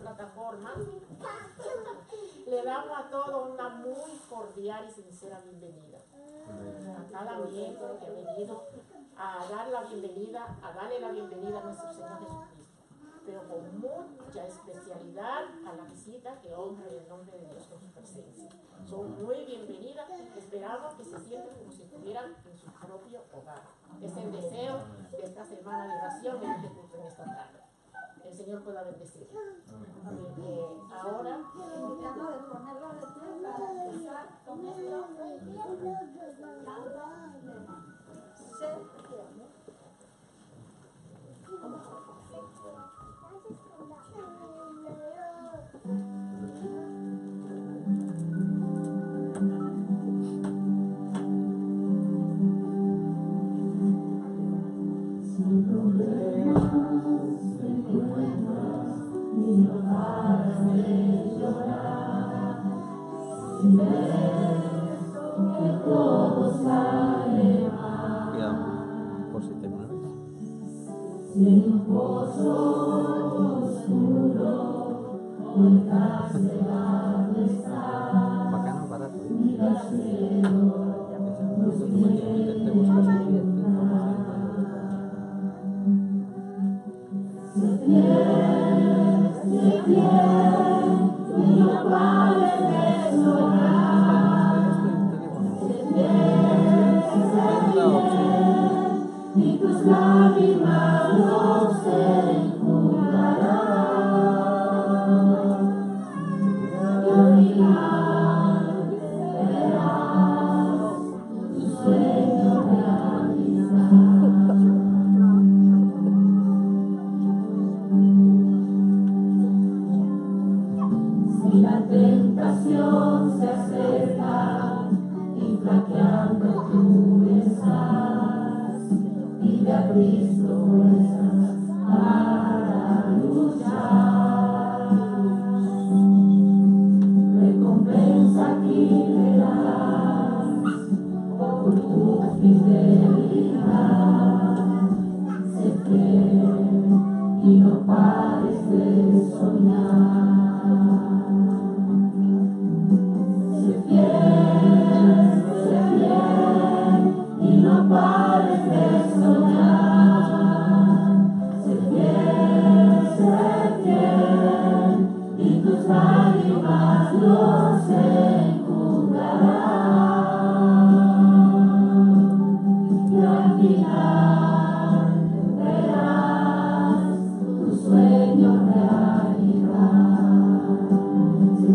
plataforma, le damos a todos una muy cordial y sincera bienvenida. A cada miembro que ha venido a dar la bienvenida, a darle la bienvenida a nuestro Señor Jesucristo, pero con mucha especialidad a la visita que honra el nombre de Dios con su presencia. Son muy bienvenidas, esperamos que se sientan como si estuvieran en su propio hogar. Es el deseo de esta semana de oración que se cumple en esta tarde. El Señor pueda bendecir. Ahora, invitando de ponerlo de pie para empezar con esto. Bacano, barato. Intentemos que se divierten. Y tus lágrimas no se enjugarán, y al final verás tu sueño realizar. Si la tentación se acerca y flaqueando tú estás, pide a Cristo fuerzas para luchar. Recompensa aquí verás por tu fidelidad. Sé fiel y no pares de soñar. Sé fiel y no pares de soñar. Sé fiel y tus lágrimas no se enjugarán, y al final verás tu sueño realidad. Sé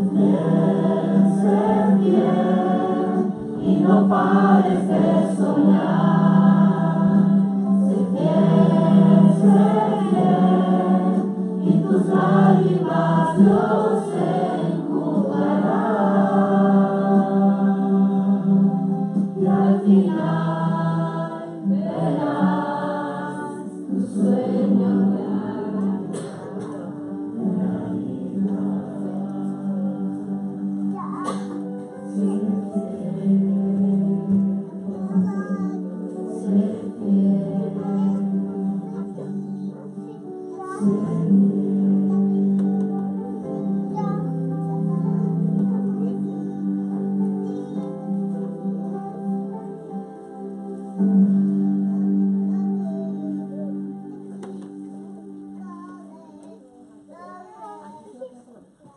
fiel y no pares de soñar. Sé fiel y tus lágrimas no se enjugarán, y al final verás tu sueño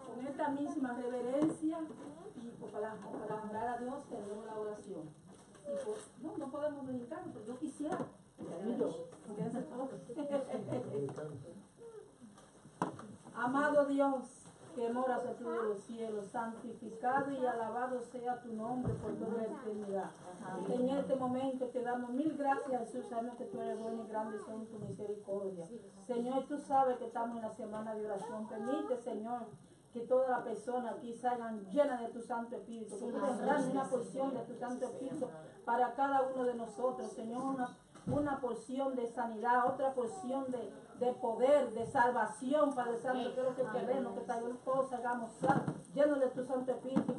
Con esta misma reverencia y para honrar a Dios, tenemos la oración. Y pues, no podemos brincar, pero yo quisiera. Amado Dios, que moras a tú de los cielos, santificado y alabado sea tu nombre por toda la eternidad. En este momento te damos mil gracias, Jesús, sabemos que tú eres bueno y grande son tu misericordia. Señor, tú sabes que estamos en la semana de oración. Permite, Señor, que todas las personas aquí salgan llenas de tu Santo Espíritu, que tú tendrás una porción de tu Santo Espíritu para cada uno de nosotros, Señor, una porción de sanidad, otra porción de poder, de salvación, Padre Santo, que es lo que queremos, que todos salgamos llenos de tu Santo Espíritu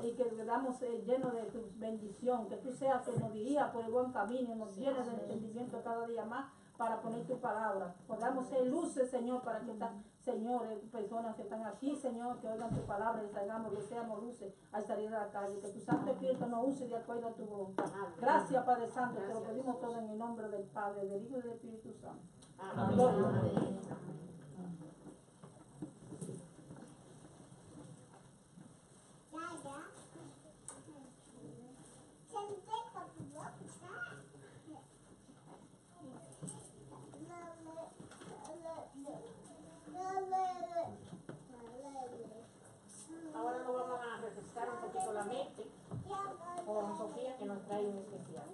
y que quedamos llenos de tu bendición, que tú seas que nos dirija por el buen camino, nos llenes de entendimiento cada día más, para poner tu palabra. Podamos ser luces, Señor, para que estas, Señor, personas que están aquí, Señor, que oigan tu palabra y salgamos, que seamos luces al salir de la calle. Que tu Santo Espíritu nos use de acuerdo a tu voluntad. Gracias, Padre Santo, te lo pedimos todo en el nombre del Padre, del Hijo y del Espíritu Santo. Amén. Gloria. Amén. Ahora nos vamos a refrescar un poquito la mente con Sofía, que nos trae un especial.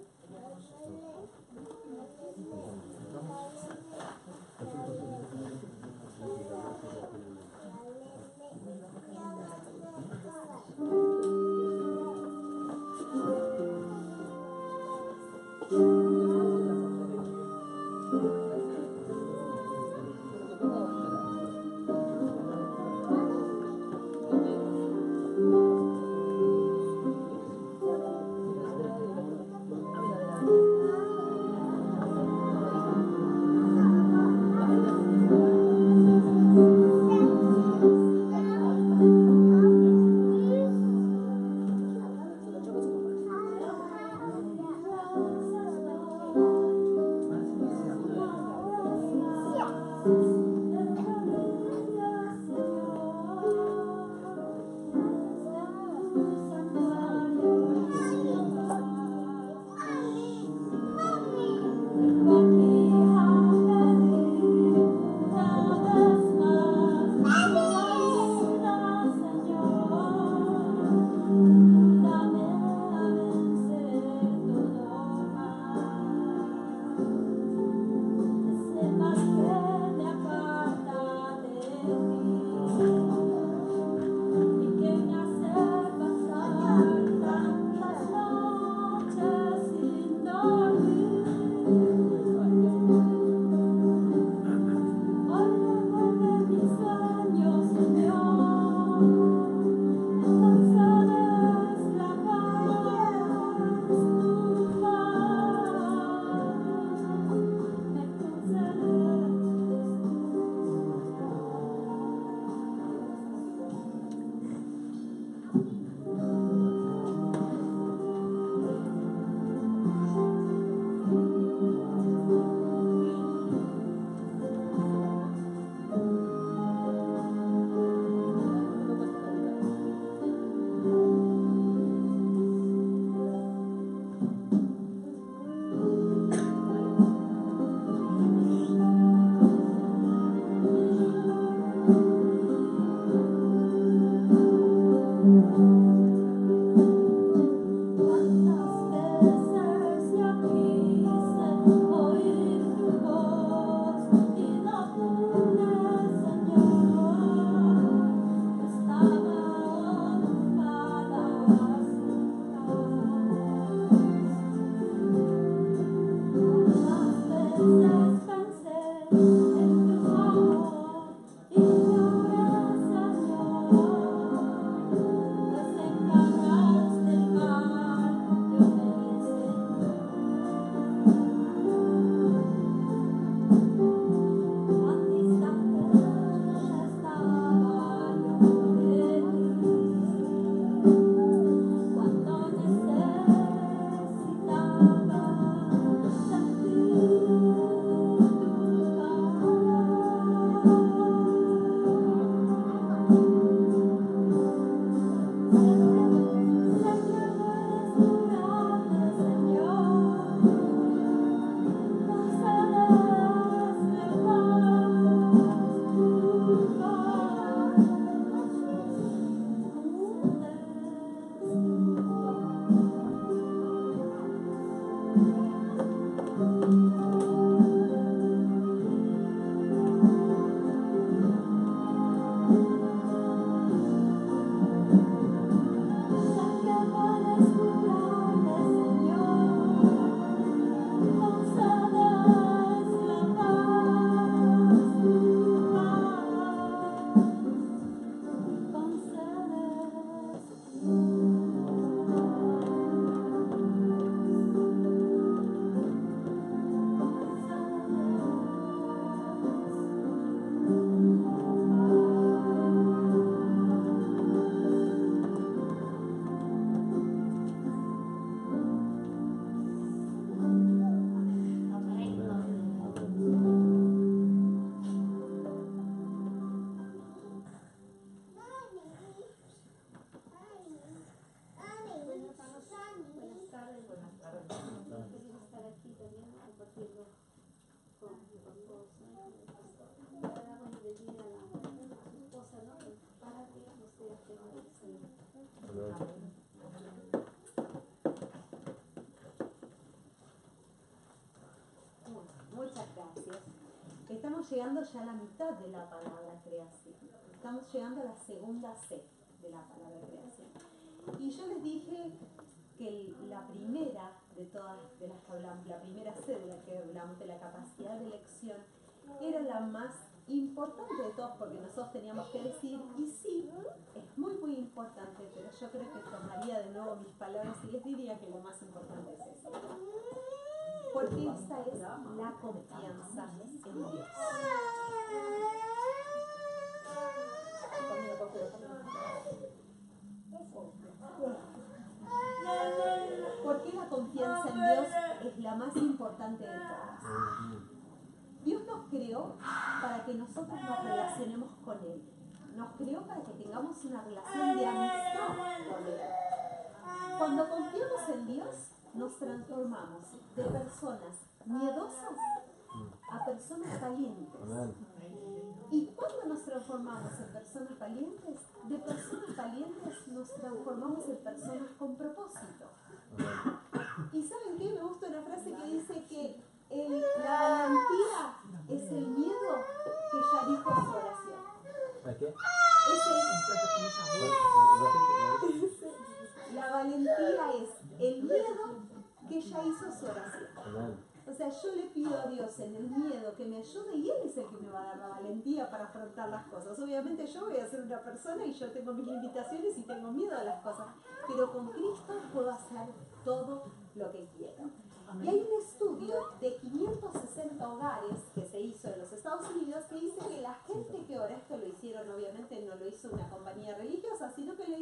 Muchas gracias. Estamos llegando ya a la mitad de la palabra creación. Estamos llegando a la segunda C de la palabra creación. Y yo les dije que la primera de todas de las que hablamos, la primera C de la que hablamos, de la capacidad de elección, era la más importante de todas, porque nosotros teníamos que decir, y sí, es muy muy importante, pero yo creo que tomaría de nuevo mis palabras y les diría que lo más importante es esa. Porque esa es la confianza en Dios. ¿Por qué la confianza en Dios es la más importante de todas? Dios nos creó para que nosotros nos relacionemos con Él. Nos creó para que tengamos una relación de amistad con Él. Cuando confiamos en Dios, nos transformamos de personas miedosas a personas valientes. ¿Y cuándo nos transformamos en personas valientes? De personas valientes nos transformamos en personas con propósito. ¿Y saben qué? Me gusta una frase que dice que la valentía es el miedo que ya dijo su oración. ¿Qué? La valentía es el miedo que ya hizo su oración. O sea, yo le pido a Dios en el miedo que me ayude y Él es el que me va a dar la valentía para afrontar las cosas. Obviamente yo voy a ser una persona y yo tengo mis limitaciones y tengo miedo a las cosas, pero con Cristo puedo hacer todo lo que quiero. Y hay un estudio de 560 hogares que se hizo en los Estados Unidos que dice que la gente que ora, esto lo hicieron, obviamente no lo hizo una compañía religiosa, sino que lo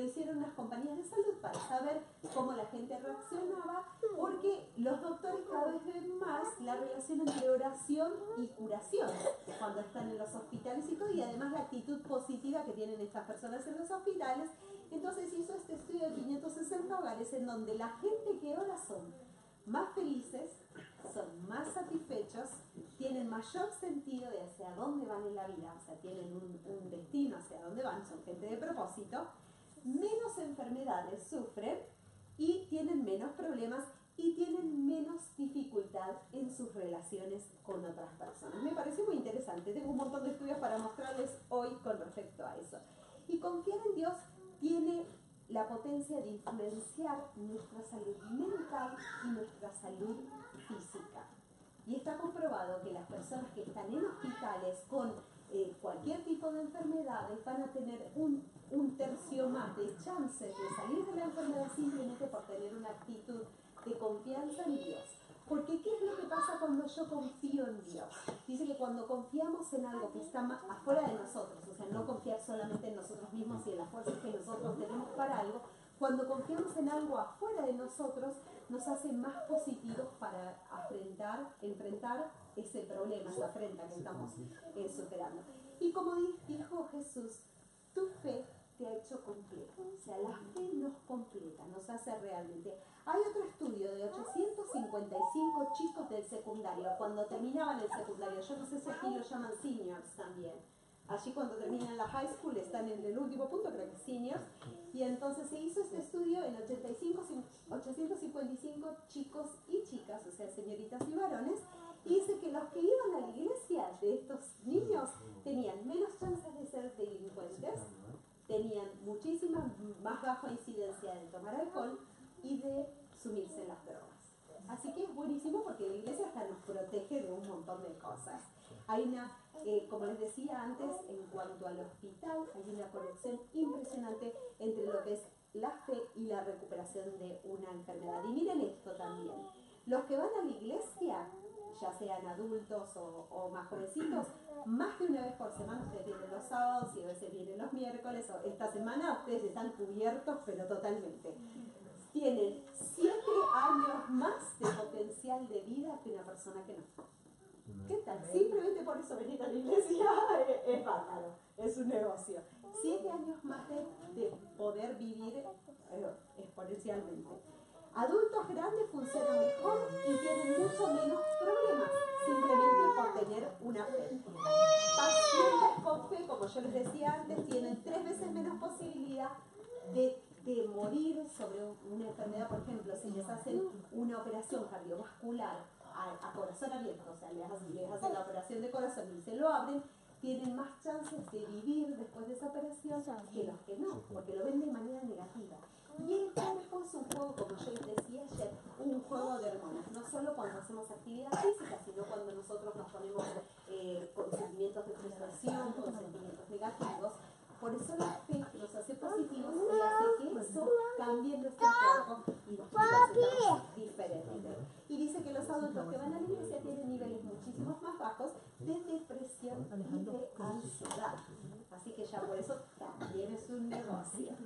hicieron unas compañías de salud para saber cómo la gente reaccionaba, porque los doctores cada vez ven más la relación entre oración y curación cuando están en los hospitales y todo, y además la actitud positiva que tienen estas personas en los hospitales. Entonces hizo este estudio de 560 hogares en donde la gente que ora son más felices, son más satisfechos, tienen mayor sentido de hacia dónde van en la vida, o sea, tienen un destino hacia dónde van, son gente de propósito, menos enfermedades sufren y tienen menos problemas y tienen menos dificultad en sus relaciones con otras personas. Me parece muy interesante, tengo un montón de estudios para mostrarles hoy con respecto a eso. Y confiar en Dios tiene la potencia de influenciar nuestra salud mental y nuestra salud física. Y está comprobado que las personas que están en hospitales con cualquier tipo de enfermedades van a tener un tercio más de chances de salir de la enfermedad simplemente por tener una actitud de confianza en Dios. Porque ¿qué es lo que pasa cuando yo confío en Dios? Dice que cuando confiamos en algo que está afuera de nosotros, o sea, no confiar solamente en nosotros mismos y en las fuerzas que nosotros tenemos para algo, cuando confiamos en algo afuera de nosotros, nos hace más positivos para enfrentar ese problema, esa afrenta que estamos superando. Y como dijo Jesús, tu fe te ha hecho completo. O sea, la fe nos completa, nos hace realmente. Hay otro estudio de 855 chicos del secundario, cuando terminaban el secundario, yo no sé si aquí lo llaman seniors también. Allí cuando terminan la high school están en el último punto, creo que seniors, y entonces se hizo este estudio en 855 chicos y chicas, o sea, señoritas y varones, y dice que los que iban a la iglesia de estos niños tenían menos chances de ser delincuentes, tenían muchísima más baja incidencia de tomar alcohol y de sumirse en las drogas. Así que es buenísimo porque la iglesia hasta nos protege de un montón de cosas. Hay una, como les decía antes, en cuanto al hospital, hay una conexión impresionante entre lo que es la fe y la recuperación de una enfermedad. Y miren esto también, los que van a la iglesia, ya sean adultos o más jovencitos, más de una vez por semana, ustedes vienen los sábados y a veces vienen los miércoles, o esta semana ustedes están cubiertos, pero totalmente. Tienen 7 años más de potencial de vida que una persona que no. ¿Qué tal? Simplemente por eso venir a la iglesia es bárbaro, es un negocio. 7 años más de poder vivir exponencialmente. Adultos grandes funcionan mejor y tienen mucho menos problemas, simplemente por tener una fe. Pacientes con fe, como yo les decía antes, tienen 3 veces menos posibilidad de morir sobre una enfermedad, por ejemplo, si les hacen una operación cardiovascular a corazón abierto, o sea, les hacen la operación de corazón y se lo abren, tienen más chances de vivir después de esa operación que los que no, porque lo ven de manera negativa. Y el cuerpo es un juego, como yo les decía ayer, un juego de hormonas, no solo cuando hacemos actividad física, sino cuando nosotros nos ponemos con sentimientos de frustración, con sentimientos negativos. Por eso la fe nos hace positivos y hace que eso cambie nuestro cuerpo y nos hacemos diferentes. Y dice que los adultos que van a la iglesia tienen niveles muchísimos más bajos de depresión y de ansiedad. Así que ya por eso también es un negocio.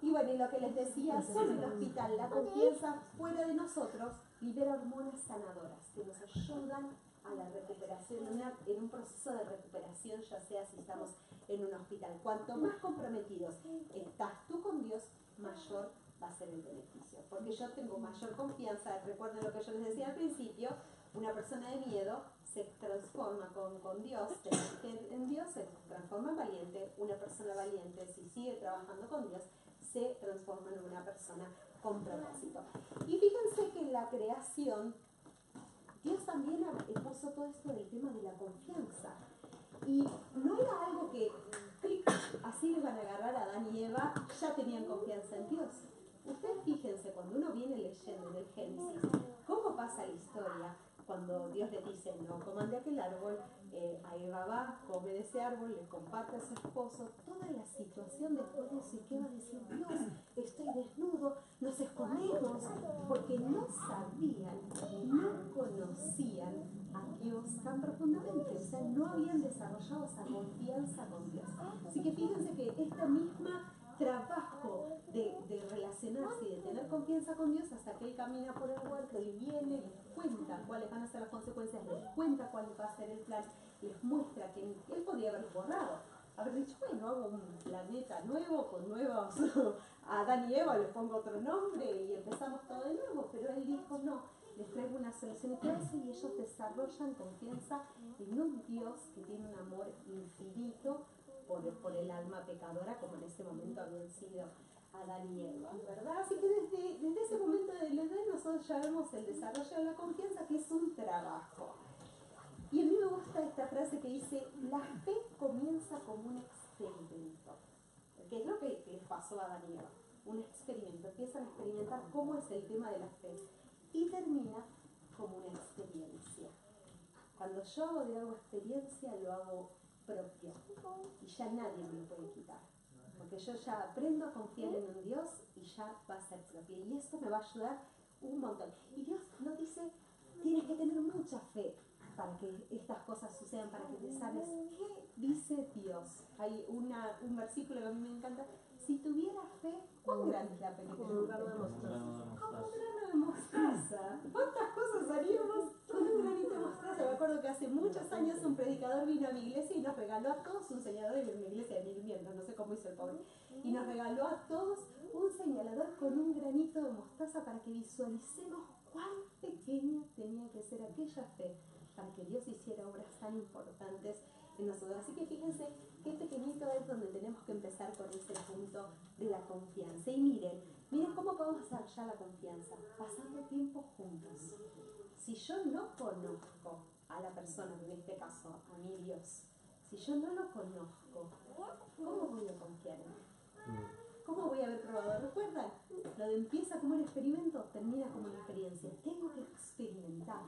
Y bueno, y lo que les decía sobre el hospital, la confianza fuera de nosotros libera hormonas sanadoras que nos ayudan a la recuperación, en un proceso de recuperación, ya sea si estamos en un hospital. Cuanto más comprometidos estás tú con Dios, mayor va a ser el beneficio. Porque yo tengo mayor confianza, recuerden lo que yo les decía al principio, una persona de miedo se transforma con Dios, en Dios se transforma en valiente, una persona valiente, si sigue trabajando con Dios, se transforma en una persona con propósito. Y fíjense que en la creación, Dios también puso todo esto del tema de la confianza. Y no era algo que, clic, así les van a agarrar a Adán y Eva, ya tenían confianza en Dios. Ustedes fíjense, cuando uno viene leyendo en el Génesis, cómo pasa la historia, cuando Dios le dice, no coman de aquel árbol, a Eva va, come de ese árbol, le comparte a su esposo, toda la situación después de eso, ¿qué va a decir Dios? Estoy desnudo, nos escondemos, porque no sabían, no conocían a Dios tan profundamente, o sea, no habían desarrollado esa confianza con Dios. Así que fíjense que esta misma trabajo de relacionarse y de tener confianza con Dios hasta que Él camina por el huerto y viene, les cuenta cuáles van a ser las consecuencias, les cuenta cuál va a ser el plan, les muestra que Él podría haberlos borrado, haber dicho, bueno, hago un planeta nuevo con nuevos, a Adán y Eva les pongo otro nombre y empezamos todo de nuevo, pero Él dijo, no, les traigo una solución y ellos desarrollan confianza en un Dios que tiene un amor infinito por el alma pecadora, como en ese momento habían sido Adán y Eva, ¿verdad? Así que desde ese momento del Edén nosotros ya vemos el desarrollo de la confianza, que es un trabajo. Y a mí me gusta esta frase que dice, la fe comienza como un experimento, que es lo que les pasó a Adán y Eva, un experimento, empiezan a experimentar cómo es el tema de la fe y termina como una experiencia. Cuando yo hago de algo experiencia, lo hago propio y ya nadie me lo puede quitar, porque yo ya aprendo a confiar en un Dios y ya va a ser propio, y esto me va a ayudar un montón. Y Dios nos dice, tienes que tener mucha fe para que estas cosas sucedan, para que te sanes. ¿Qué dice Dios? Hay un versículo que a mí me encanta, si tuviera fe, ¿cuán grande es la fe que tenemos? Como un grano de mostaza. ¿Cuántas cosas haríamos con un granito de mostaza? Me acuerdo que hace muchos años un predicador vino a mi iglesia y nos regaló a todos un señalador, en mi iglesia de 1000 miembros, no sé cómo hizo el pobre, y nos regaló a todos un señalador con un granito de mostaza para que visualicemos cuán pequeña tenía que ser aquella fe para que Dios hiciera obras tan importantes en nosotros. Así que fíjense qué pequeñito es donde tenemos que empezar con ese punto de la confianza. Y miren cómo podemos desarrollar la confianza, pasando tiempo juntos. Si yo no conozco a la persona, en este caso a mi Dios, si yo no lo conozco, ¿cómo voy a confiar en él? ¿Cómo voy a haber probado? ¿Recuerdan? Lo de empieza como un experimento, termina como una experiencia. Tengo que experimentar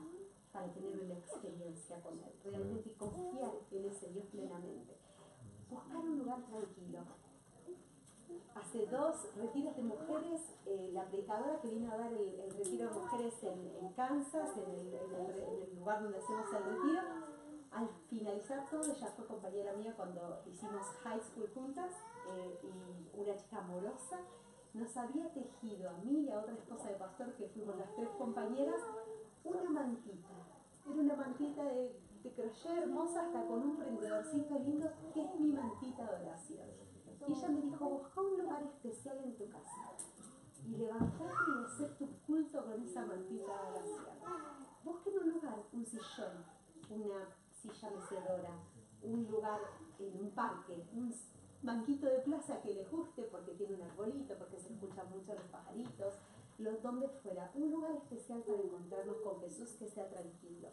para tener una experiencia con él, realmente confiar en ese Dios plenamente. Buscar un lugar tranquilo. Hace 2 retiros de mujeres, la predicadora que vino a dar el retiro de mujeres en Kansas, en el lugar donde hacemos el retiro, al finalizar todo, ella fue compañera mía cuando hicimos high school juntas, y una chica amorosa, nos había tejido a mí y a otra esposa de pastor, que fuimos las 3 compañeras, una mantita. Era una mantita de crochet hermosa, hasta con un prendedorcito lindo, que es mi mantita de oración. Y ella me dijo, busca un lugar especial en tu casa y levantate y hacer tu culto con esa mantita de oración. Busquen un lugar, un sillón, una silla mecedora, un lugar en un parque, banquito de plaza que les guste porque tiene un arbolito, porque se escuchan mucho los pajaritos, donde fuera, un lugar especial para encontrarnos con Jesús que sea tranquilo.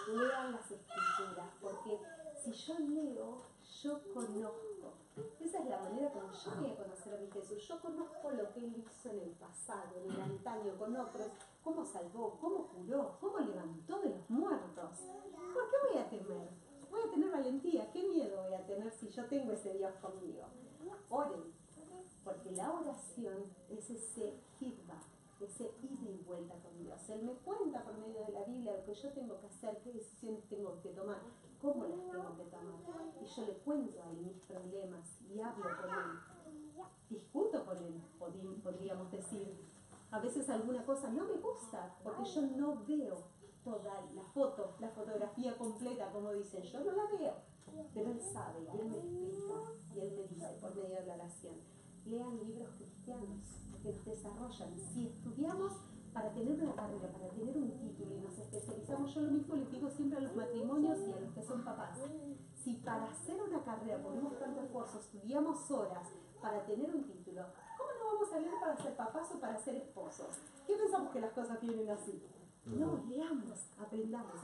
Lean las escrituras, porque si yo leo, yo conozco. Esa es la manera como yo voy a conocer a mi Jesús. Yo conozco lo que Él hizo en el pasado, en el antaño con otros, cómo salvó, cómo curó, cómo levantó de los muertos. ¿Por qué voy a temer? Voy a tener valentía. ¿Qué miedo voy a tener si yo tengo ese Dios conmigo? Oren, porque la oración es ese feedback, ese ida y vuelta con Dios. Él me cuenta por medio de la Biblia lo que yo tengo que hacer, qué decisiones tengo que tomar, cómo las tengo que tomar. Y yo le cuento a él mis problemas y hablo con él. Discuto con él, podríamos decir. A veces alguna cosa no me gusta porque yo no veo toda la fotografía completa, como dicen. Yo no la veo, pero él sabe y él me explica y él me dice por medio de la oración. Lean libros cristianos que nos desarrollan. Si estudiamos para tener una carrera, para tener un título y nos especializamos, yo lo mismo les digo siempre a los matrimonios y a los que son papás. Si para hacer una carrera ponemos tanto esfuerzo, estudiamos horas para tener un título, ¿cómo no vamos a leer para ser papás o para ser esposos? ¿Qué pensamos que las cosas vienen así? No, leamos, aprendamos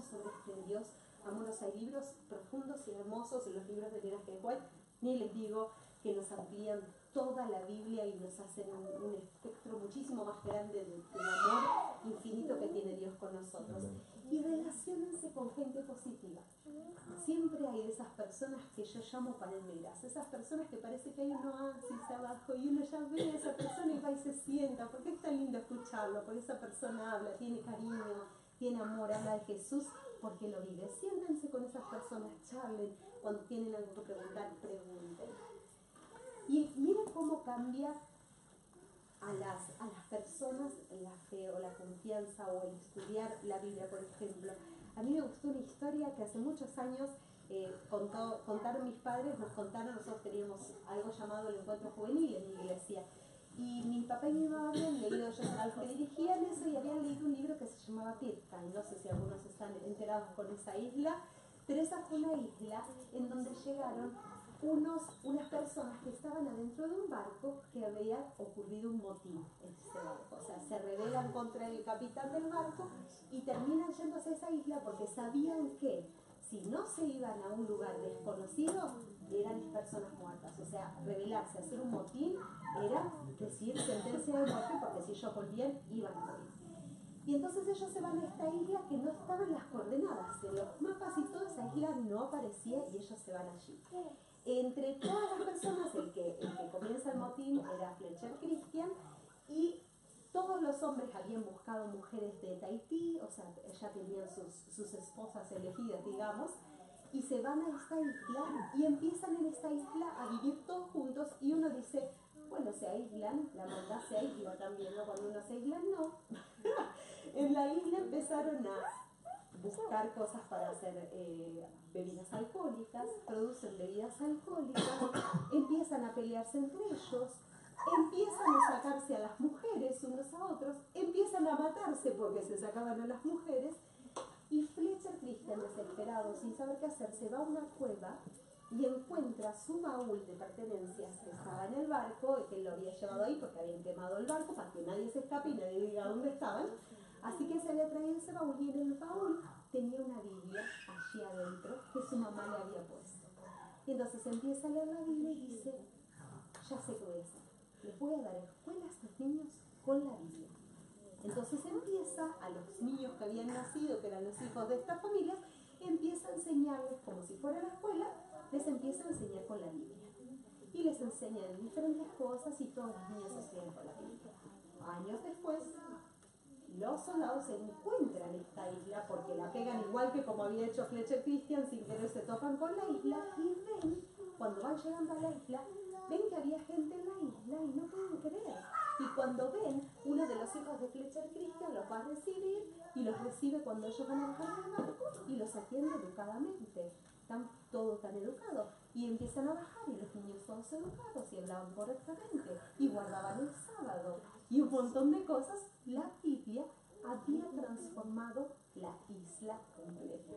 sobre este Dios. Vámonos, hay libros profundos y hermosos en los libros de Elena G. White, ni les digo que nos amplían toda la Biblia y nos hacen un espectro muchísimo más grande del amor infinito que tiene Dios con nosotros. Y relaciónense con gente positiva. Siempre hay de esas personas que yo llamo palmeras, esas personas que parece que hay un oasis abajo y uno ya ve a esa persona y va y se sienta, porque es tan lindo escucharlo, porque esa persona habla, tiene cariño, tiene amor, habla de Jesús, porque lo vive. Siéntense con esas personas, charlen, cuando tienen algo que preguntar, pregunten. Y miren cómo cambia a las personas la fe o la confianza o el estudiar la Biblia, por ejemplo. A mí me gustó una historia que hace muchos años contaron mis padres, nosotros teníamos algo llamado el encuentro juvenil en mi iglesia. Y mi papá y mi mamá habían leído, ellos a los que dirigían eso, y habían leído un libro que se llamaba Pitcairn. No sé si algunos están enterados con esa isla, pero esa fue una isla en donde llegaron unas personas que estaban adentro de un barco que había ocurrido un motín en ese barco. O sea, se rebelan contra el capitán del barco y terminan yéndose a esa isla porque sabían que si no se iban a un lugar desconocido, eran personas muertas. O sea, rebelarse, hacer un motín, era decir sentencia de muerte, porque si ellos volvían, iban a morir. Y entonces ellos se van a esta isla que no estaban las coordenadas. En los mapas y toda esa isla no aparecía y ellos se van allí. Entre todas las personas, el que comienza el motín era Fletcher Christian, y todos los hombres habían buscado mujeres de Tahití, o sea, ya tenían sus esposas elegidas, digamos, y se van a esta isla y empiezan en esta isla a vivir todos juntos, y uno dice, bueno, se aíslan, la maldad se aísla también, ¿no? Cuando uno se aísla, no. En la isla empezaron a buscar cosas para hacer bebidas alcohólicas, producen bebidas alcohólicas, empiezan a pelearse entre ellos, empiezan a sacarse a las mujeres unos a otros, empiezan a matarse porque se sacaban a las mujeres, y Fletcher Christian, desesperado, sin saber qué hacer, se va a una cueva y encuentra su baúl de pertenencias que estaba en el barco, que él lo había llevado ahí porque habían quemado el barco para que nadie se escape y nadie diga dónde estaban. Así que se había traído ese baúl, y en el baúl tenía una Biblia allí adentro que su mamá le había puesto. Y entonces empieza a leer la Biblia y dice, ya sé qué voy a hacer. Les voy a dar escuela a estos niños con la Biblia. Entonces empieza a los niños que habían nacido, que eran los hijos de estas familias, empieza a enseñarles como si fuera la escuela, les empieza a enseñar con la Biblia. Y les enseña diferentes cosas y todos los niños se estudian con la Biblia. Años después, los soldados se encuentran en esta isla porque la pegan igual que como había hecho Fletcher Christian, sin querer se topan con la isla y ven, cuando van llegando a la isla, ven que había gente en la isla y no pueden creer. Y cuando ven, uno de los hijos de Fletcher Christian los va a recibir y los recibe cuando ellos van a bajar del barco y los atiende educadamente. Están todos tan educados. Y empiezan a bajar y los niños todos educados y hablaban correctamente y guardaban el sábado y un montón de cosas. La Biblia había transformado la isla completa.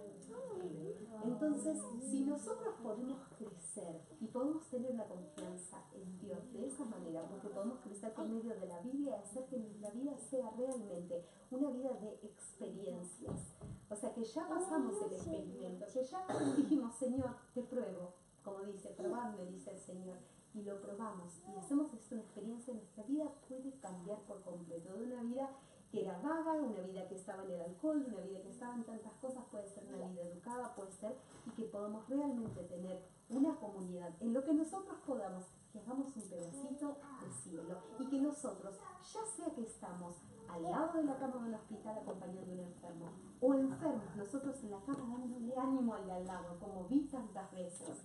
Entonces, si nosotros podemos crecer y podemos tener una confianza en Dios de esa manera, porque podemos crecer por medio de la Biblia y hacer que nuestra vida sea realmente una vida de experiencias. O sea, que ya pasamos el experimento, que ya dijimos, Señor, te pruebo, como dice, probadme, dice el Señor, y lo probamos y hacemos esto una experiencia, nuestra vida puede cambiar por completo. De una vida que era vaga, una vida que estaba en el alcohol, una vida que estaba en tantas cosas, puede ser una vida educada, puede ser, y que podamos realmente tener una comunidad en lo que nosotros podamos, que hagamos un pedacito de cielo, y que nosotros, ya sea que estamos al lado de la cama de un hospital acompañando a un enfermo, o enfermos, nosotros en la cama dándole ánimo al de al lado, como vi tantas veces,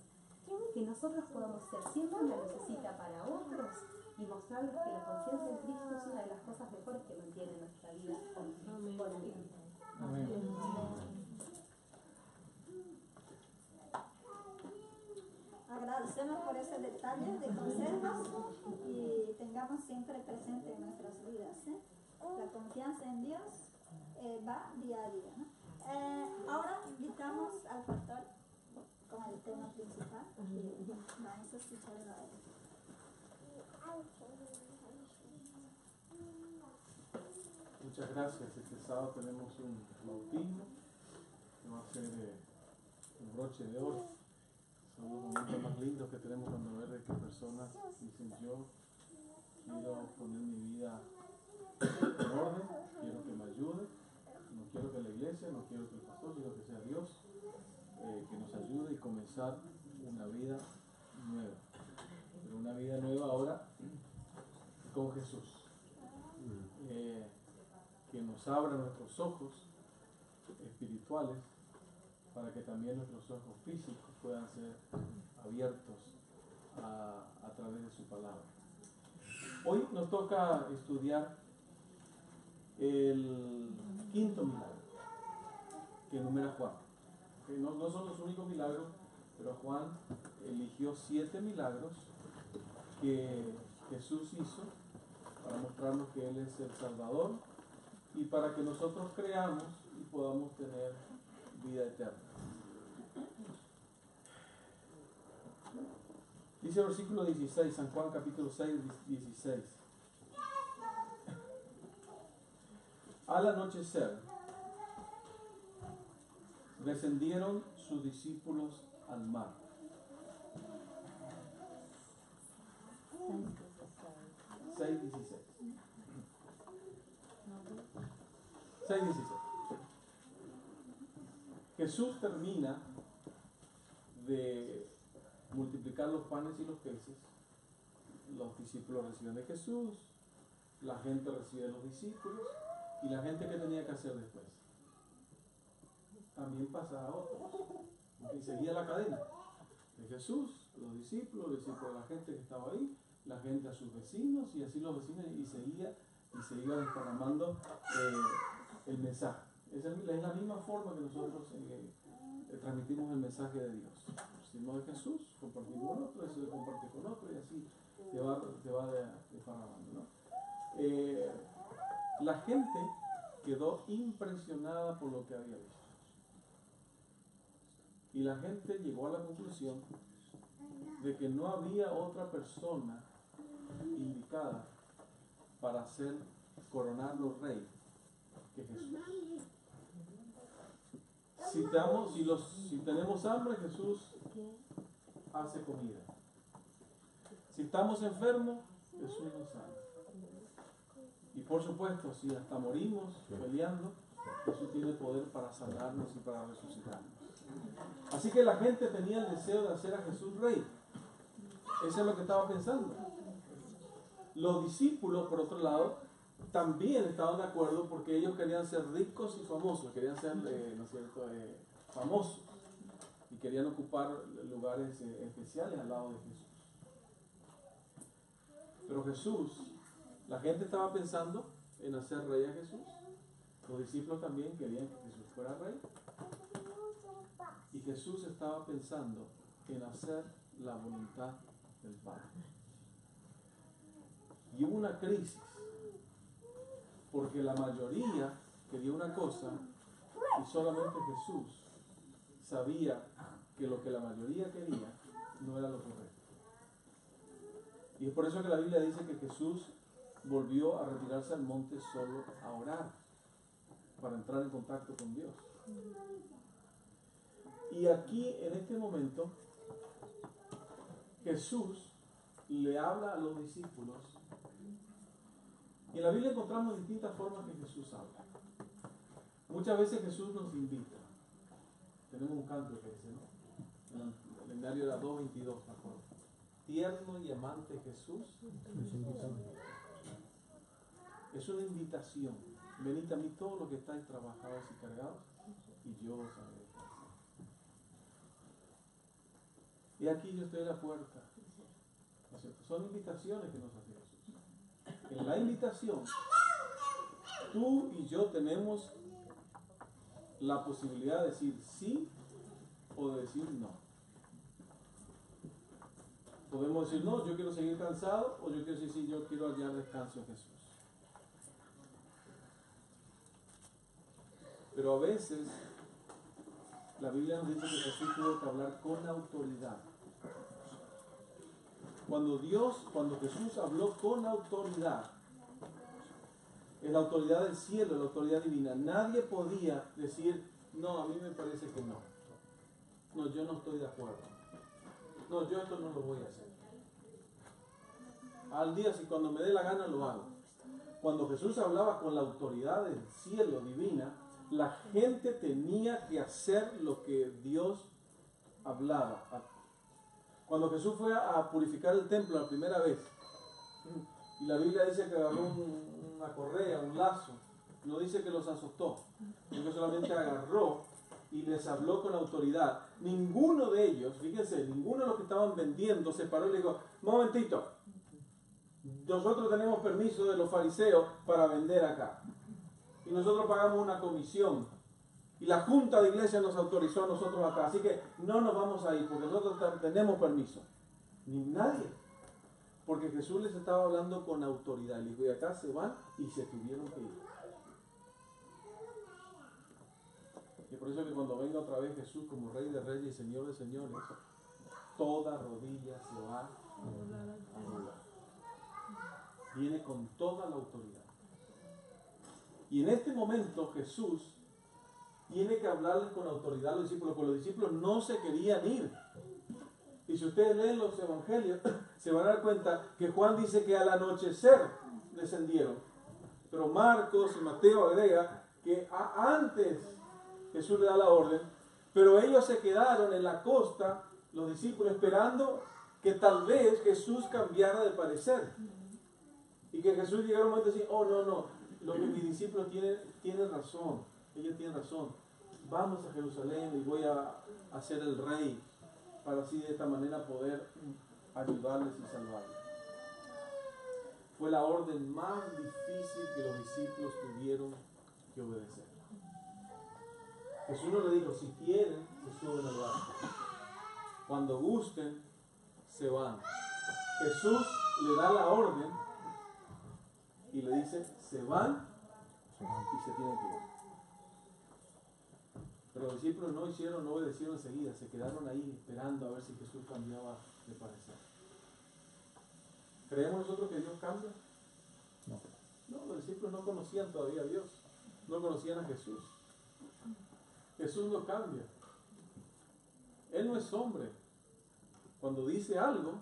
que nosotros podamos ser siempre una lucecita para otros y mostrarles que la confianza en Cristo es una de las cosas mejores que mantiene nuestra vida por siempre. Agradecemos por ese detalle de consejos y tengamos siempre presente en nuestras vidas, ¿eh? La confianza en Dios va día a día, ¿no? Ahora invitamos al pastor con el tema principal y vamos a escucharlo a él. Muchas gracias. Este sábado tenemos un bautismo que va a ser un broche de oro. Son los momentos más lindos que tenemos cuando ver de que personas dicen: yo quiero poner mi vida en orden, quiero que me ayude, no quiero que la iglesia, no quiero que el pastor, sino que sea Dios que nos ayude y comenzar una vida nueva. Pero una vida nueva ahora con Jesús. Que nos abra nuestros ojos espirituales para que también nuestros ojos físicos puedan ser abiertos a través de su palabra. Hoy nos toca estudiar el quinto milagro que enumera Juan. No son los únicos milagros, pero Juan eligió 7 milagros que Jesús hizo para mostrarnos que Él es el Salvador y para que nosotros creamos y podamos tener vida eterna. Dice el versículo 16, San Juan capítulo 6, 16. Al anochecer, descendieron sus discípulos al mar. 6:16. 6:16. Jesús termina de multiplicar los panes y los peces. Los discípulos reciben de Jesús, la gente recibe de los discípulos, y la gente, ¿qué tenía que hacer después? También pasar a otros. Y seguía la cadena de Jesús, los discípulos de la gente que estaba ahí, la gente a sus vecinos, y así los vecinos, y se iba desparramando el mensaje. Es la misma forma que nosotros transmitimos el mensaje de Dios. Recibimos de Jesús, compartimos con otro, eso se comparte con otro, y así se va desparramando, ¿no? La gente quedó impresionada por lo que había visto. Y la gente llegó a la conclusión de que no había otra persona indicada para coronarlo rey que Jesús. Si tenemos hambre, Jesús hace comida. Si estamos enfermos, Jesús nos sana. Y por supuesto, si hasta morimos peleando, Jesús tiene poder para sanarnos y para resucitarnos. Así que la gente tenía el deseo de hacer a Jesús rey. Eso es lo que estaba pensando. Los discípulos, por otro lado, también estaban de acuerdo porque ellos querían ser ricos y famosos, querían ser, ¿no es cierto?, famosos, y querían ocupar lugares especiales al lado de Jesús. Pero Jesús, la gente estaba pensando en hacer rey a Jesús. Los discípulos también querían que Jesús fuera rey. Y Jesús estaba pensando en hacer la voluntad del Padre. Y hubo una crisis, porque la mayoría quería una cosa y solamente Jesús sabía que lo que la mayoría quería no era lo correcto. Y es por eso que la Biblia dice que Jesús volvió a retirarse al monte solo a orar, para entrar en contacto con Dios. Y aquí, en este momento, Jesús le habla a los discípulos. Y en la Biblia encontramos distintas formas que Jesús habla. Muchas veces Jesús nos invita. Tenemos un canto que dice, ¿no? En el calendario era 2:22, me acuerdo. Tierno y amante Jesús. Es una invitación. Venid a mí todos los que estáis trabajados y cargados, y yo os haré descansar. Y aquí yo estoy a la puerta. ¿No es cierto? Son invitaciones que nos hace Jesús. En la invitación, tú y yo tenemos la posibilidad de decir sí o de decir no. Podemos decir no, yo quiero seguir cansado, o yo quiero decir sí, yo quiero hallar descanso en Jesús. Pero a veces la Biblia nos dice que Jesús tuvo que hablar con autoridad. Cuando Jesús habló con autoridad, es la autoridad del cielo, la autoridad divina. Nadie podía decir, no, a mí me parece que no. No, yo no estoy de acuerdo. No, yo esto no lo voy a hacer. Al día, si cuando me dé la gana lo hago. Cuando Jesús hablaba con la autoridad del cielo divina, la gente tenía que hacer lo que Dios hablaba. Cuando Jesús fue a purificar el templo la primera vez, y la Biblia dice que agarró una correa, un lazo, no dice que los azotó, sino que solamente agarró y les habló con autoridad. Ninguno de ellos, fíjense, ninguno de los que estaban vendiendo se paró y le dijo, momentito, nosotros tenemos permiso de los fariseos para vender acá. Y nosotros pagamos una comisión. Y la junta de iglesia nos autorizó a nosotros acá. Así que no nos vamos a ir porque nosotros tenemos permiso. Ni nadie. Porque Jesús les estaba hablando con autoridad. Le dijo, y acá se van y se tuvieron que ir. Y por eso que cuando venga otra vez Jesús como Rey de Reyes y Señor de Señores, toda rodilla se va a doblar. Viene con toda la autoridad. Y en este momento Jesús tiene que hablarles con autoridad a los discípulos, porque los discípulos no se querían ir. Y si ustedes leen los evangelios, se van a dar cuenta que Juan dice que al anochecer descendieron. Pero Marcos y Mateo agrega que antes Jesús le da la orden, pero ellos se quedaron en la costa, los discípulos, esperando que tal vez Jesús cambiara de parecer. Y que Jesús llegara un momento y decir, oh no, lo que mis discípulos tienen razón, ellos tienen razón. Vamos a Jerusalén y voy a ser el rey para así de esta manera poder ayudarles y salvarles. Fue la orden más difícil que los discípulos tuvieron que obedecer. Jesús no le dijo, si quieren, se suben al barco. Cuando gusten, se van. Jesús le da la orden y le dice, se van y se tienen que ir. Pero los discípulos no obedecieron enseguida, se quedaron ahí esperando a ver si Jesús cambiaba de parecer. ¿Creemos nosotros que Dios cambia? No, los discípulos no conocían todavía a Dios, no conocían a Jesús. Jesús no cambia. Él no es hombre. Cuando dice algo,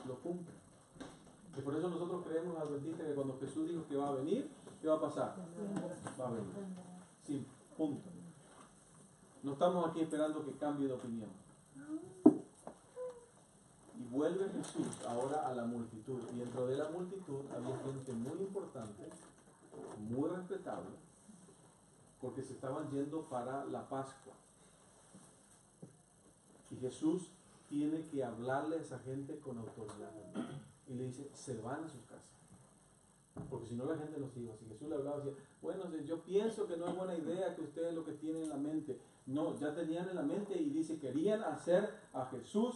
lo cumple. Y por eso nosotros creemos adventistas que cuando Jesús dijo que va a venir, ¿qué va a pasar? Va a venir. Sí, punto. No estamos aquí esperando que cambie de opinión. Y vuelve Jesús ahora a la multitud. Y dentro de la multitud había gente muy importante, muy respetable, porque se estaban yendo para la Pascua. Y Jesús tiene que hablarle a esa gente con autoridad. Y le dice, se van a sus casas. Porque si no la gente no se iba. Si Jesús le hablaba, decía, bueno, yo pienso que no es buena idea que ustedes lo que tienen en la mente. No, ya tenían en la mente y dice, querían hacer a Jesús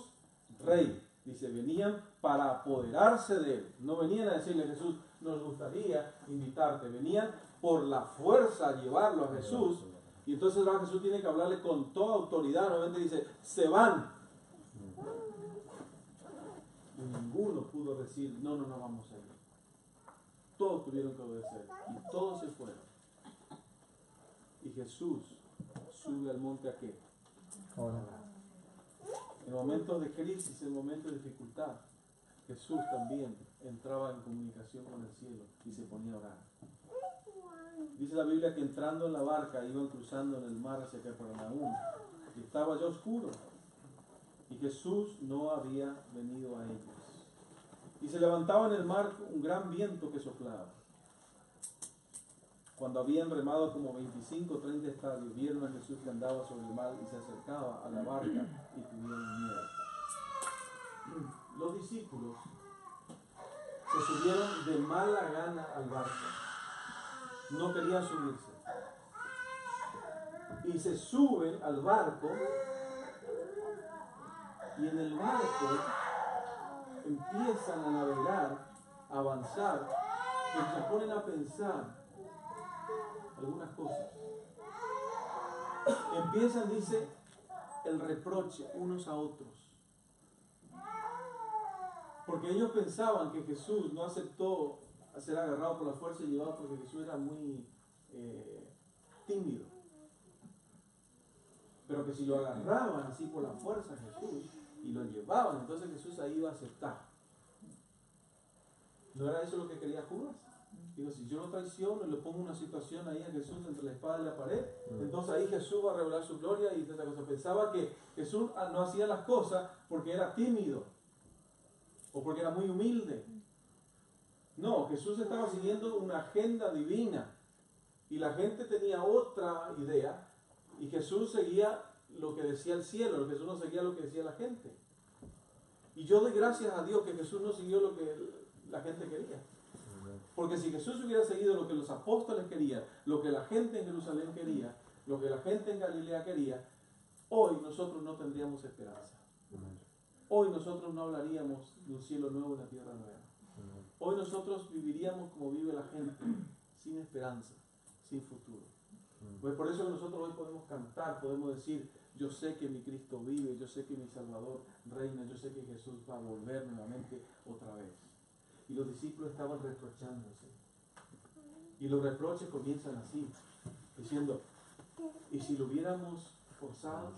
rey. Dice, venían para apoderarse de él. No venían a decirle a Jesús, nos gustaría invitarte. Venían por la fuerza a llevarlo a Jesús. Y entonces ahora Jesús tiene que hablarle con toda autoridad. Nuevamente dice, se van. Y ninguno pudo decir, no vamos a ir. Todos tuvieron que obedecer. Y todos se fueron. Y Jesús sube al monte ¿a qué? En momentos de crisis, en momentos de dificultad, Jesús también entraba en comunicación con el cielo y se ponía a orar. Dice la Biblia que entrando en la barca iban cruzando en el mar hacia Capernaum y estaba ya oscuro y Jesús no había venido a ellos. Y se levantaba en el mar un gran viento que soplaba. Cuando habían remado como 25 o 30 estadios, vieron a Jesús que andaba sobre el mar y se acercaba a la barca y tuvieron miedo. Los discípulos se subieron de mala gana al barco. No querían subirse. Y se suben al barco y en el barco empiezan a navegar, a avanzar y se ponen a pensar algunas cosas. Empiezan, dice, el reproche unos a otros. Porque ellos pensaban que Jesús no aceptó ser agarrado por la fuerza y llevado porque Jesús era muy tímido. Pero que si lo agarraban así por la fuerza a Jesús y lo llevaban, entonces Jesús ahí iba a aceptar. ¿No era eso lo que quería Judas? Digo, si yo lo traiciono y le pongo una situación ahí a Jesús entre la espada y la pared, entonces ahí Jesús va a revelar su gloria y esa cosa. Pensaba que Jesús no hacía las cosas porque era tímido o porque era muy humilde. No, Jesús estaba siguiendo una agenda divina y la gente tenía otra idea y Jesús seguía lo que decía el cielo, Jesús no seguía lo que decía la gente. Y yo doy gracias a Dios que Jesús no siguió lo que la gente quería. Porque si Jesús hubiera seguido lo que los apóstoles querían, lo que la gente en Jerusalén quería, lo que la gente en Galilea quería, hoy nosotros no tendríamos esperanza. Hoy nosotros no hablaríamos de un cielo nuevo y una tierra nueva. Hoy nosotros viviríamos como vive la gente, sin esperanza, sin futuro. Pues por eso nosotros hoy podemos cantar, podemos decir, yo sé que mi Cristo vive, yo sé que mi Salvador reina, yo sé que Jesús va a volver nuevamente otra vez. Y los discípulos estaban reprochándose. Y los reproches comienzan así, diciendo, ¿y si lo hubiéramos forzado?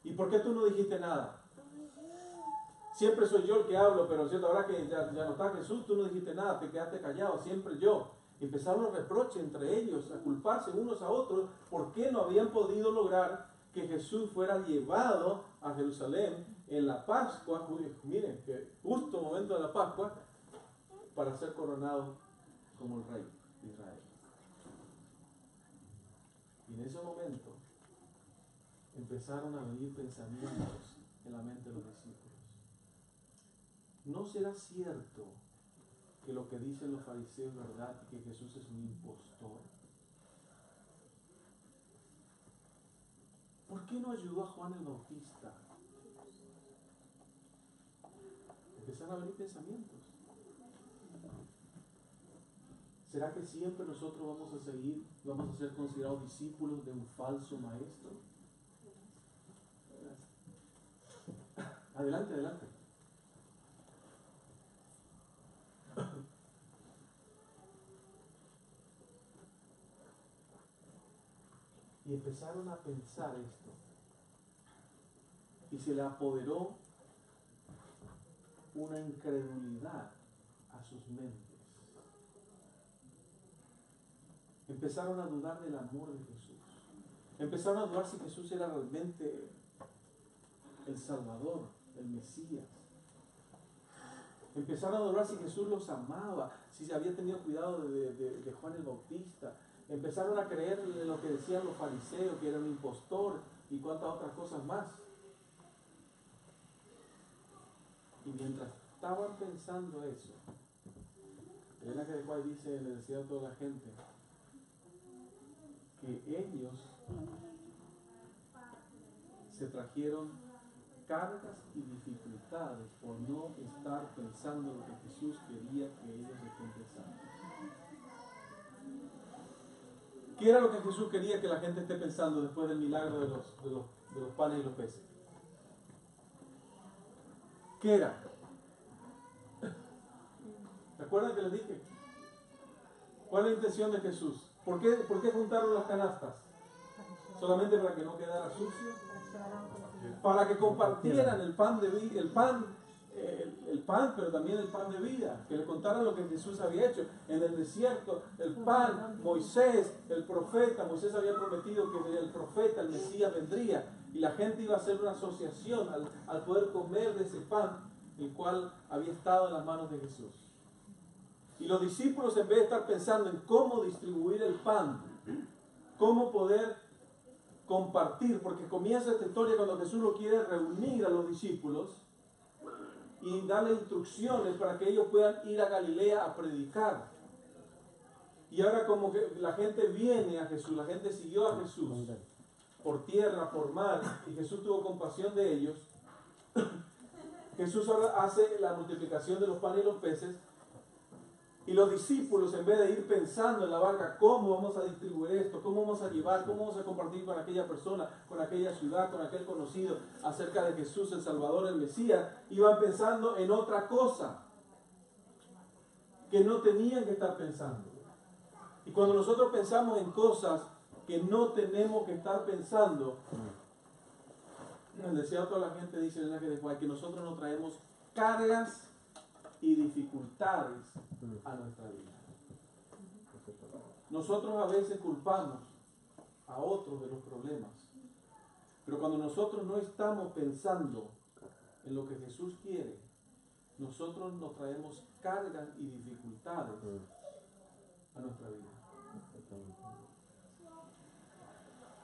¿Y por qué tú no dijiste nada? Siempre soy yo el que hablo, pero cierto, ahora que ya no está Jesús, tú no dijiste nada, te quedaste callado, siempre yo. Empezaron los reproches entre ellos, a culparse unos a otros, por qué no habían podido lograr que Jesús fuera llevado a Jerusalén en la Pascua, miren, que justo momento de la Pascua, para ser coronado como el rey de Israel. Y en ese momento empezaron a venir pensamientos en la mente de los discípulos. ¿No será cierto que lo que dicen los fariseos es verdad y que Jesús es un impostor? ¿Por qué no ayudó a Juan el Bautista? Empezaron a venir pensamientos. ¿Será que siempre nosotros vamos a ser considerados discípulos de un falso maestro? Adelante, adelante. Y empezaron a pensar esto. Y se le apoderó una incredulidad a sus mentes. Empezaron a dudar del amor de Jesús. Empezaron a dudar si Jesús era realmente el Salvador, el Mesías. Empezaron a dudar si Jesús los amaba, si se había tenido cuidado de Juan el Bautista. Empezaron a creer en lo que decían los fariseos, que era un impostor y cuantas otras cosas más. Y mientras estaban pensando eso, Elena que después dice, le decía a toda la gente, que ellos se trajeron cargas y dificultades por no estar pensando lo que Jesús quería que ellos estén pensando. ¿Qué era lo que Jesús quería que la gente esté pensando después del milagro de los panes y los peces? ¿Qué era? ¿Se acuerdan que les dije? ¿Cuál es la intención de Jesús? ¿Por qué juntaron las canastas? ¿Solamente para que no quedara sucio? Para que compartieran el pan, pero también el pan de vida, que le contaran lo que Jesús había hecho en el desierto, el pan, Moisés, el profeta. Moisés había prometido que el profeta, el Mesías, vendría y la gente iba a hacer una asociación al poder comer de ese pan, el cual había estado en las manos de Jesús. Y los discípulos, en vez de estar pensando en cómo distribuir el pan, cómo poder compartir, porque comienza esta historia cuando Jesús lo quiere reunir a los discípulos y darle instrucciones para que ellos puedan ir a Galilea a predicar. Y ahora como que la gente viene a Jesús, la gente siguió a Jesús por tierra, por mar, y Jesús tuvo compasión de ellos. Jesús ahora hace la multiplicación de los panes y los peces. Y los discípulos, en vez de ir pensando en la barca, ¿cómo vamos a distribuir esto? ¿Cómo vamos a llevar? ¿Cómo vamos a compartir con aquella persona, con aquella ciudad, con aquel conocido acerca de Jesús, el Salvador, el Mesías? Iban pensando en otra cosa que no tenían que estar pensando. Y cuando nosotros pensamos en cosas que no tenemos que estar pensando, decía toda la gente, dice el ángel de Juan, que nosotros no traemos cargas y dificultades a nuestra vida. Nosotros a veces culpamos a otros de los problemas, pero cuando nosotros no estamos pensando en lo que Jesús quiere, nosotros nos traemos cargas y dificultades a nuestra vida.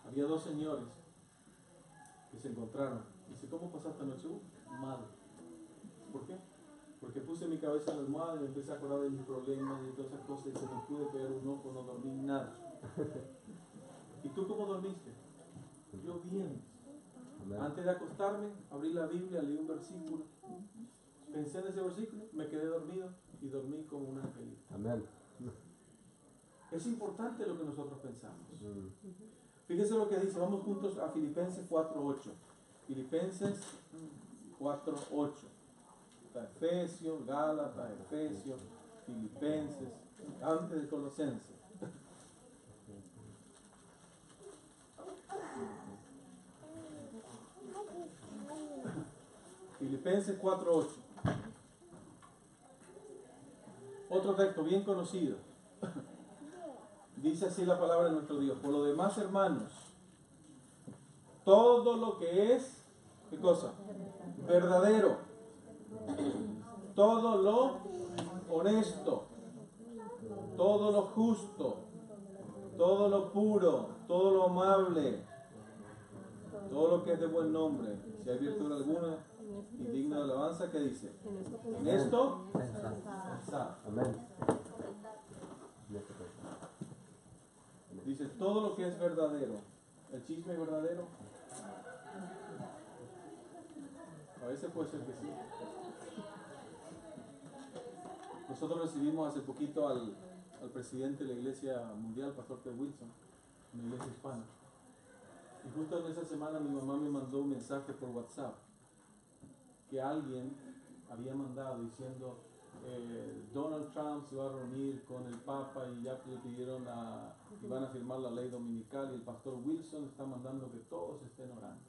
Había dos señores que se encontraron. Dice, ¿cómo pasaste anoche? Mal. ¿Por qué? Porque puse mi cabeza en la almohada y me empecé a acordar de mis problemas y de todas esas cosas y se me pude pegar un ojo, no dormí nada. ¿Y tú cómo dormiste? Yo bien. Antes de acostarme, abrí la Biblia, leí un versículo, pensé en ese versículo, me quedé dormido y dormí como un angelito. Amén. Es importante lo que nosotros pensamos. Fíjense lo que dice, vamos juntos a Filipenses 4.8. Filipenses 4.8. Está Efesios, Gálatas, Efesios, Filipenses, antes de Colosenses. Filipenses 4.8. Otro texto bien conocido. Dice así la palabra de nuestro Dios. Por lo demás, hermanos, todo lo que es, ¿qué cosa? Verdadero. Todo lo honesto. Todo lo justo. Todo lo puro. Todo lo amable. Todo lo que es de buen nombre. Si hay virtud alguna y digna de alabanza, ¿qué dice? En esto, pensad. Amén. Dice, todo lo que es verdadero. ¿El chisme es verdadero? A veces puede ser que sí. Nosotros recibimos hace poquito al presidente de la Iglesia Mundial, Pastor Ted Wilson, una iglesia hispana. Y justo en esa semana mi mamá me mandó un mensaje por WhatsApp que alguien había mandado diciendo Donald Trump se va a reunir con el Papa y ya le pidieron y van a firmar la ley dominical y el pastor Wilson está mandando que todos estén orando.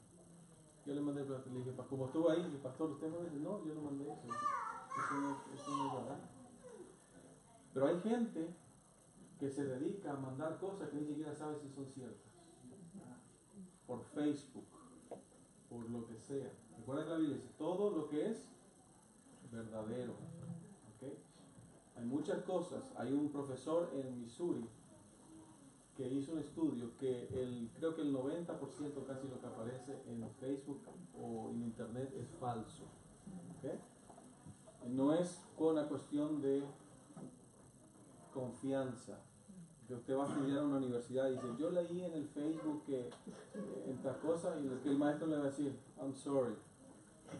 Yo le mandé, le dije, como estuvo ahí, el pastor, ¿usted no dice? No, yo no mandé eso. Eso no es verdad. Pero hay gente que se dedica a mandar cosas que ni siquiera sabe si son ciertas. Por Facebook, por lo que sea. Recuerda que la Biblia dice, todo lo que es verdadero. ¿Okay? Hay muchas cosas. Hay un profesor en Missouri que hizo un estudio que creo que el 90% casi lo que aparece en Facebook o en Internet es falso. ¿Okay? No es con la cuestión de confianza. Que usted va a estudiar en una universidad y dice, yo leí en el Facebook que en tal cosa y que el maestro le va a decir, I'm sorry,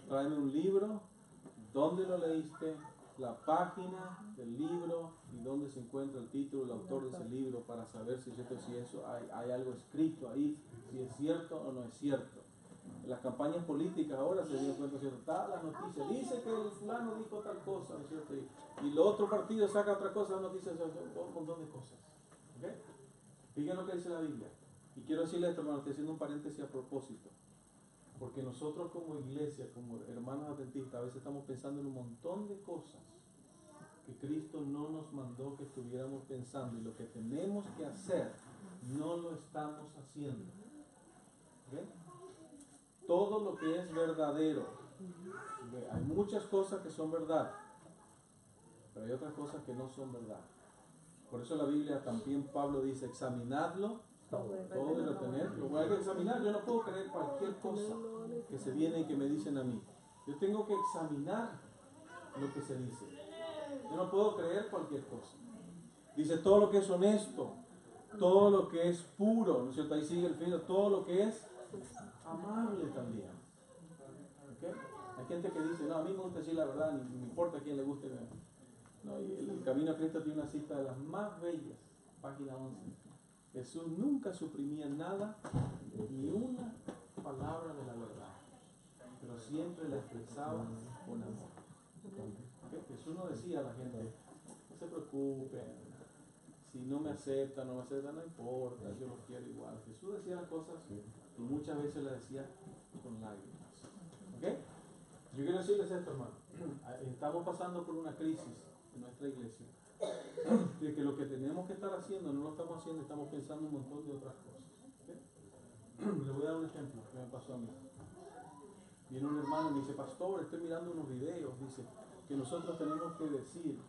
tráeme un libro, dónde lo leíste, la página del libro y dónde se encuentra el título, el autor de ese libro, para saber si eso hay algo escrito ahí, si es cierto o no es cierto. En las campañas políticas ahora se dieron cuenta, ¿cierto? Está la noticia, dice que el fulano dijo tal cosa, ¿no es cierto? Y el otro partido saca otra cosa, la noticia, un montón de cosas. ¿Okay? Fíjense lo que dice la Biblia. Y quiero decirle esto, hermano, estoy haciendo un paréntesis a propósito. Porque nosotros como iglesia, como hermanos adventistas, a veces estamos pensando en un montón de cosas que Cristo no nos mandó que estuviéramos pensando, y lo que tenemos que hacer no lo estamos haciendo. ¿Okay? Todo lo que es verdadero, ¿okay? Hay muchas cosas que son verdad, pero hay otras cosas que no son verdad. Por eso la Biblia también, Pablo dice, examinadlo todo y retenerlo. Bueno, hay que examinar. Yo no puedo creer cualquier cosa que se viene y que me dicen a mí. Yo tengo que examinar lo que se dice. Yo no puedo creer cualquier cosa. Dice todo lo que es honesto, todo lo que es puro, ¿no es cierto? Ahí sigue el fin, todo lo que es amable también. ¿Okay? Hay gente que dice, no, a mí me gusta decir la verdad, ni me importa a quién le guste. No, y el Camino a Cristo tiene una cita de las más bellas, página 11. Jesús nunca suprimía nada, ni una palabra de la verdad, pero siempre la expresaba con amor. ¿Okay? Jesús no decía a la gente, no se preocupen, si no me aceptan, no importa, yo los quiero igual. Jesús decía las cosas y muchas veces las decía con lágrimas. ¿Okay? Yo quiero decirles esto, hermano. Estamos pasando por una crisis en nuestra iglesia, de que lo que tenemos que estar haciendo no lo estamos haciendo, estamos pensando un montón de otras cosas. ¿Okay? Le voy a dar un ejemplo que me pasó a mí. Viene un hermano y me dice, pastor, estoy mirando unos videos, dice que nosotros tenemos que decir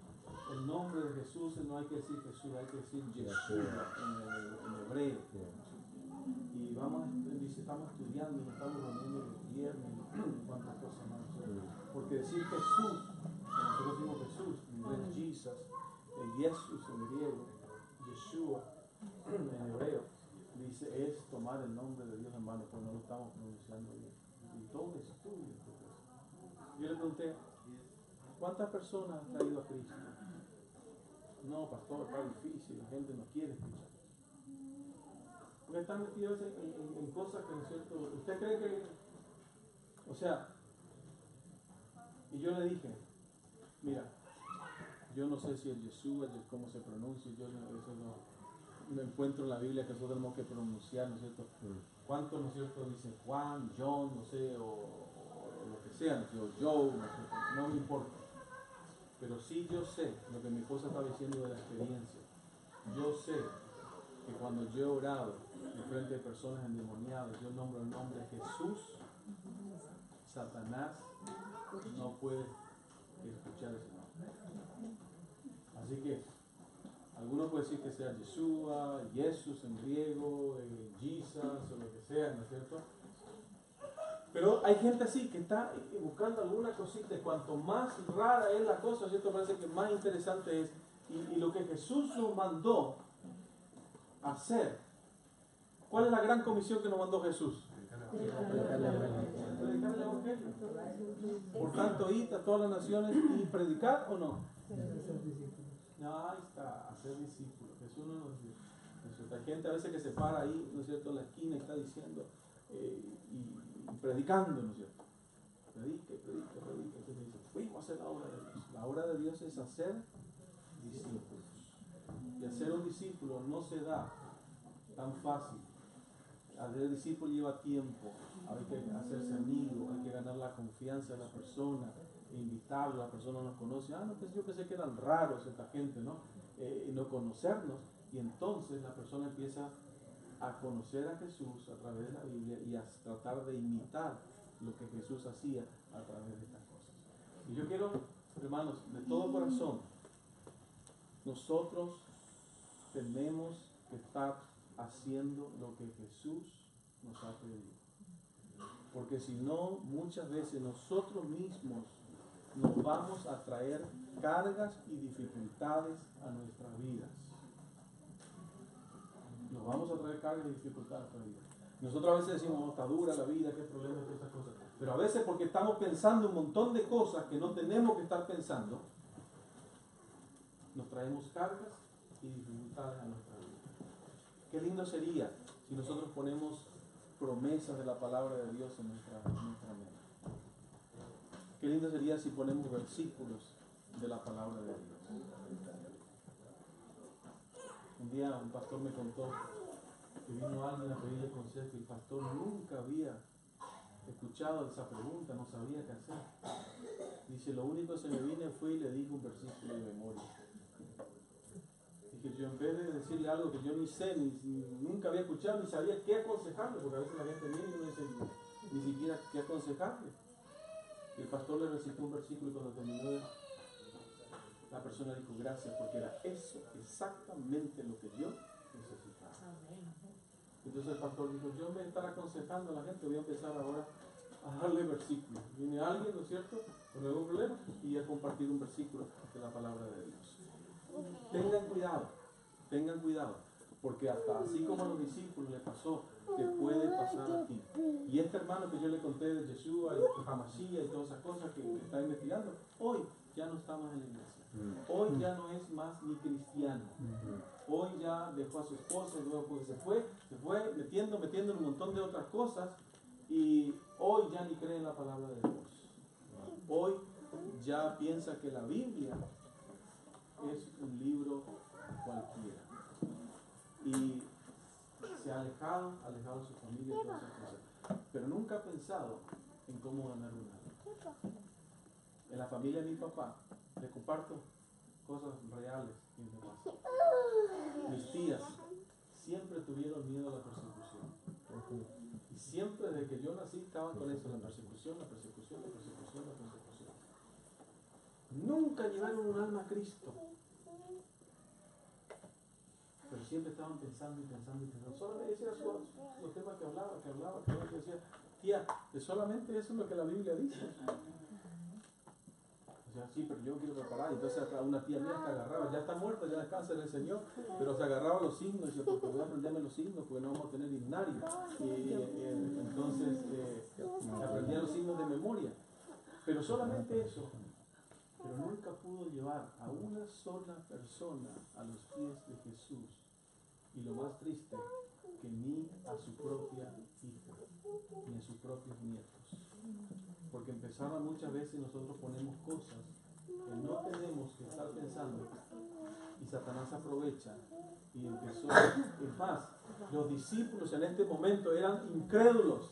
el nombre de Jesús, no hay que decir Jesús, hay que decir Yeshua en hebreo. Y dice, estamos estudiando, nos estamos reuniendo los viernes, cuántas cosas más. Porque decir Jesús, nosotros decimos Jesús, en inglés Jesus, Jesús en griego, Yeshua en hebreo, dice es tomar el nombre de Dios en vano, pero no lo estamos pronunciando bien. Y todo un estudio. Yo le pregunté, ¿cuántas personas han traído a Cristo? No, pastor, está difícil, la gente no quiere escuchar. Porque están metidos en cosas que no es cierto. ¿Usted cree que, o sea, y yo le dije, mira, yo no sé si el Yeshua, cómo se pronuncia, yo no, eso no me encuentro en la Biblia que nosotros tenemos que pronunciar, ¿no es cierto? ¿Cuántos, no es cierto, dicen Juan, John, no sé, o lo que sea, ¿no es cierto? Joe, no me importa. Pero sí yo sé lo que mi esposa estaba diciendo de la experiencia. Yo sé que cuando yo he orado en frente de personas endemoniadas, yo nombro el nombre de Jesús, Satanás no puede escuchar ese nombre. Así que algunos pueden decir que sea Yeshua, Jesús en griego, Jesus o lo que sea, ¿no es cierto? Pero hay gente así que está buscando alguna cosita, y cuanto más rara es la cosa, ¿cierto? Parece que más interesante es. Y lo que Jesús nos mandó hacer, ¿cuál es la gran comisión que nos mandó Jesús? Predicar el Evangelio. Por tanto, id a todas las naciones y predicar, ¿o no? No, ahí está, hacer discípulos. Jesús no nos dice. Hay gente a veces que se para ahí, ¿no es cierto?, en la esquina y está diciendo y predicando, ¿no es cierto? Predique. Entonces dice, fuimos a hacer la obra de Dios. La obra de Dios es hacer discípulos. Y hacer un discípulo no se da tan fácil. Hacer discípulo lleva tiempo. Hay que hacerse amigo, hay que ganar la confianza de la persona, invitarlo, la persona nos conoce. No, pues yo pensé que eran raros esta gente, ¿no? No conocernos. Y entonces la persona empieza a conocer a Jesús a través de la Biblia y a tratar de imitar lo que Jesús hacía a través de estas cosas. Y yo quiero, hermanos, de todo corazón, nosotros tenemos que estar haciendo lo que Jesús nos ha pedido. Porque si no, muchas veces nosotros mismos nos vamos a traer cargas y dificultades a nuestras vidas. Nos vamos a traer cargas y dificultades a nuestras vidas. Nosotros a veces decimos, está dura la vida, qué problemas, todas esas cosas. Pero a veces porque estamos pensando un montón de cosas que no tenemos que estar pensando, nos traemos cargas y dificultades a nuestra vida. Qué lindo sería si nosotros ponemos promesas de la palabra de Dios en nuestra mente. Qué lindo sería si ponemos versículos de la palabra de Dios. Un día un pastor me contó que vino alguien a pedirle consejo y el pastor nunca había escuchado esa pregunta, no sabía qué hacer. Dice, lo único que se me vino fue y le dije un versículo de memoria. Dije, yo en vez de decirle algo que yo ni sé, nunca había escuchado, ni sabía qué aconsejarle, porque a veces la gente viene y no dice ni siquiera qué aconsejarle. Y el pastor le recitó un versículo y cuando terminó, la persona dijo, gracias, porque era eso exactamente lo que yo necesitaba. Entonces el pastor dijo, yo me estar aconsejando a la gente, voy a empezar ahora a darle versículos. Viene alguien, ¿no es cierto?, con algún problema y a compartir un versículo de la palabra de Dios. Tengan cuidado, porque hasta así como a los discípulos le pasó, te puede pasar a ti. Y este hermano que yo le conté de Yeshua, el Hamashiach y todas esas cosas que está investigando, hoy ya no está más en la iglesia. Hoy ya no es más ni cristiano. Hoy ya dejó a su esposa, luego porque se fue metiendo en un montón de otras cosas y hoy ya ni cree en la palabra de Dios. Hoy ya piensa que la Biblia es un libro cualquiera. Y se ha alejado de su familia y todas esas cosas. Pero nunca ha pensado en cómo ganar un alma. En la familia de mi papá, le comparto cosas reales y demás. Mis tías siempre tuvieron miedo a la persecución. Y siempre desde que yo nací estaban con eso, la persecución. Nunca llevaron un alma a Cristo. Pero siempre estaban pensando. Solamente ese era los temas que hablaba, que decía, tía, solamente eso es lo que la Biblia dice. O sea, sí, pero yo quiero preparar. Entonces una tía mía se agarraba, ya está muerta, ya descansa en el Señor, pero se agarraba los signos y decía, porque voy a aprenderme los signos, porque no vamos a tener himnario. Entonces aprendía los signos de memoria. Pero solamente eso. Pero nunca pudo llevar a una sola persona a los pies de Jesús. Y lo más triste, que ni a su propia hija, ni a sus propios nietos. Porque empezaban muchas veces nosotros ponemos cosas que no tenemos que estar pensando y Satanás aprovecha y empezó. Es más, los discípulos en este momento eran incrédulos.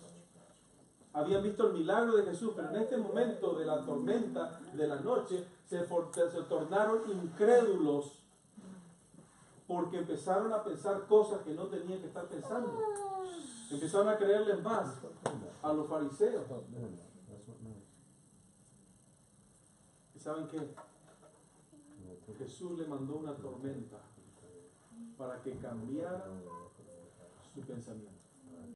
Habían visto el milagro de Jesús, pero en este momento de la tormenta de la noche se tornaron incrédulos porque empezaron a pensar cosas que no tenían que estar pensando. Empezaron a creerles más a los fariseos. ¿Y saben qué? Jesús le mandó una tormenta para que cambiaran su pensamiento.